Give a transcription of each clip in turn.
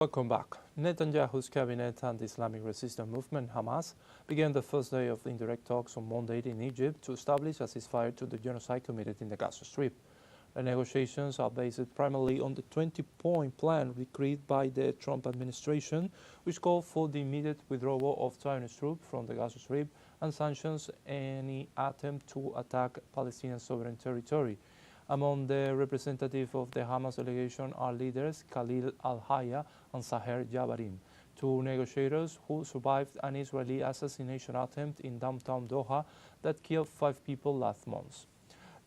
Welcome back. Netanyahu's cabinet and the Islamic resistance movement, Hamas, began the first day of indirect talks on Monday in Egypt to establish a ceasefire to the genocide committed in the Gaza Strip. The negotiations are based primarily on the 20-point plan decreed by the Trump administration, which called for the immediate withdrawal of Zionist troops from the Gaza Strip and sanctions any attempt to attack Palestinian sovereign territory. Among the representatives of the Hamas delegation are leaders Khalil al-Hayya and Saher Jabarin, two negotiators who survived an Israeli assassination attempt in downtown Doha that killed 5 people last month.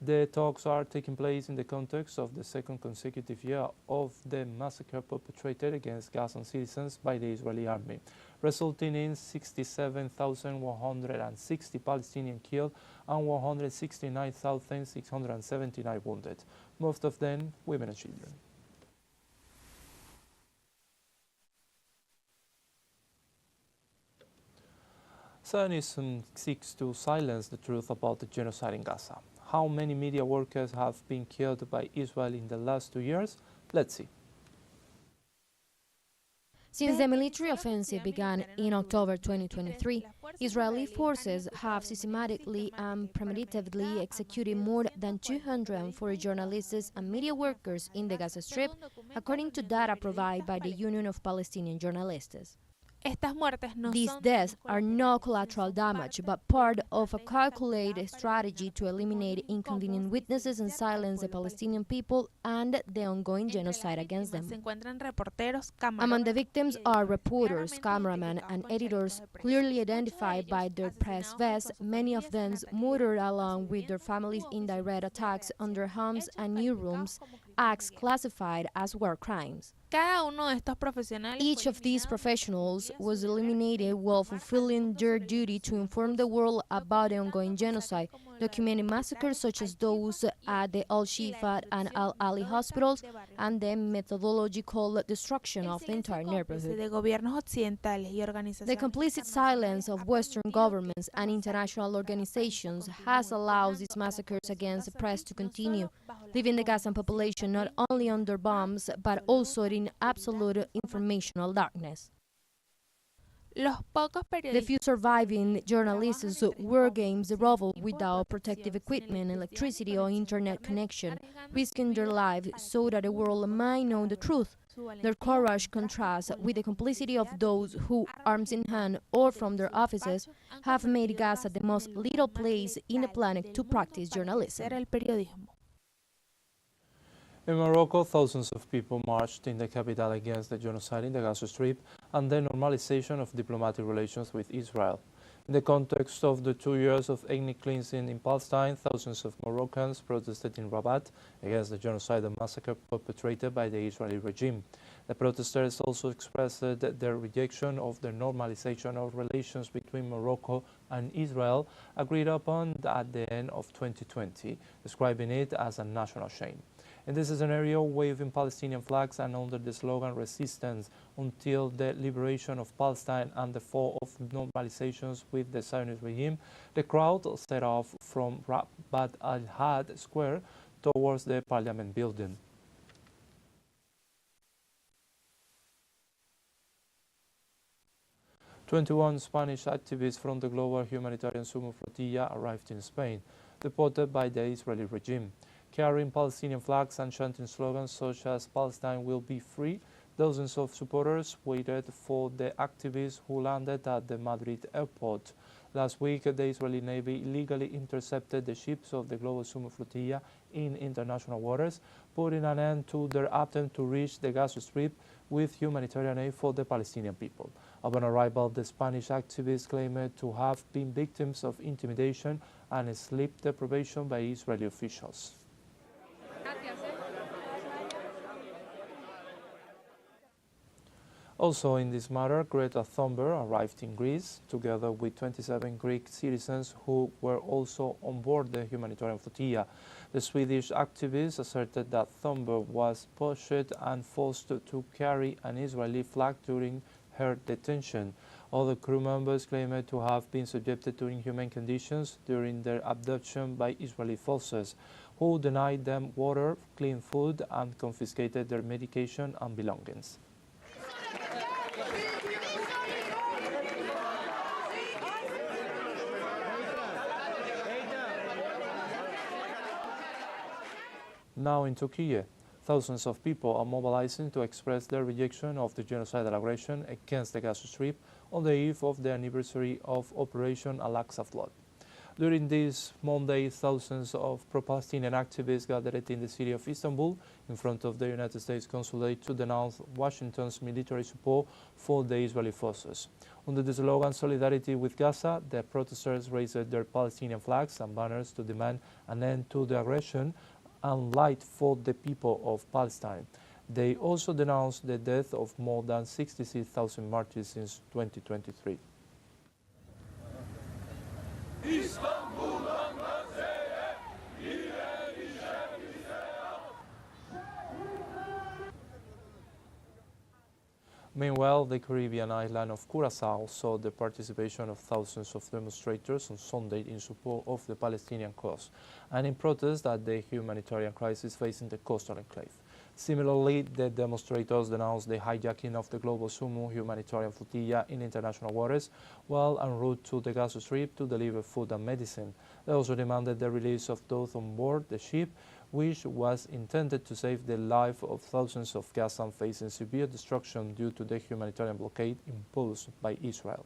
The talks are taking place in the context of the second consecutive year of the massacre perpetrated against Gazan citizens by the Israeli army, resulting in 67,160 Palestinians killed and 169,679 wounded, most of them women and children. Zionism seeks to silence the truth about the genocide in Gaza. How many media workers have been killed by Israel in the last 2 years? Let's see. Since the military offensive began in October 2023, Israeli forces have systematically and premeditatedly executed more than 240 journalists and media workers in the Gaza Strip, according to data provided by the Union of Palestinian Journalists. These deaths are not collateral damage, but part of a calculated strategy to eliminate inconvenient witnesses and silence the Palestinian people and the ongoing genocide against them. Among the victims are reporters, cameramen, and editors clearly identified by their press vests, many of them murdered along with their families in direct attacks on their homes and newsrooms, acts classified as war crimes. Each of these professionals was eliminated while fulfilling their duty to inform the world about the ongoing genocide, documenting massacres such as those at the Al-Shifa and Al-Ali hospitals, and the methodological destruction of the entire neighborhood. The complicit silence of Western governments and international organizations has allowed these massacres against the press to continue, leaving the Gazan population not only under bombs, but also in absolute informational darkness. The few surviving journalists were games robbed without protective equipment, electricity, or internet connection, risking their lives so that the world might know the truth. Their courage contrasts with the complicity of those who, arms in hand or from their offices, have made Gaza the most lethal place in the planet to practice journalism. In Morocco, thousands of people marched in the capital against the genocide in the Gaza Strip and the normalization of diplomatic relations with Israel. In the context of the 2 years of ethnic cleansing in Palestine, thousands of Moroccans protested in Rabat against the genocide and massacre perpetrated by the Israeli regime. The protesters also expressed their rejection of the normalization of relations between Morocco and Israel agreed upon at the end of 2020, describing it as a national shame. In this scenario, waving Palestinian flags and under the slogan "Resistance until the liberation of Palestine and the fall of normalizations with the Zionist regime," the crowd set off from Rabat al-Had Square towards the parliament building. "21 Spanish activists from the global humanitarian sumo flotilla arrived in Spain, deported by the Israeli regime. Carrying Palestinian flags and chanting slogans such as "Palestine will be free," dozens of supporters waited for the activists who landed at the Madrid airport. Last week, the Israeli Navy illegally intercepted the ships of the global sumo flotilla in international waters, putting an end to their attempt to reach the Gaza Strip with humanitarian aid for the Palestinian people. Upon arrival, the Spanish activists claimed to have been victims of intimidation and sleep deprivation by Israeli officials. Also in this matter, Greta Thunberg arrived in Greece, together with 27 Greek citizens who were also on board the humanitarian flotilla. The Swedish activists asserted that Thunberg was pushed and forced to carry an Israeli flag during her detention. Other crew members claimed to have been subjected to inhumane conditions during their abduction by Israeli forces, who denied them water, clean food, and confiscated their medication and belongings. Now in Turkey, thousands of people are mobilizing to express their rejection of the genocidal aggression against the Gaza Strip on the eve of the anniversary of Operation Al-Aqsa Flood. During this Monday, thousands of pro-Palestinian activists gathered in the city of Istanbul in front of the United States consulate to denounce Washington's military support for the Israeli forces. Under the slogan "Solidarity with Gaza," the protesters raised their Palestinian flags and banners to demand an end to the aggression and light for the people of Palestine. They also denounced the death of more than 66,000 martyrs since 2023. Meanwhile, the Caribbean island of Curaçao saw the participation of thousands of demonstrators on Sunday in support of the Palestinian cause and in protest at the humanitarian crisis facing the coastal enclave. Similarly, the demonstrators denounced the hijacking of the global sumo humanitarian flotilla in international waters while en route to the Gaza Strip to deliver food and medicine. They also demanded the release of those on board the ship, which was intended to save the life of thousands of Gazans facing severe destruction due to the humanitarian blockade imposed by Israel.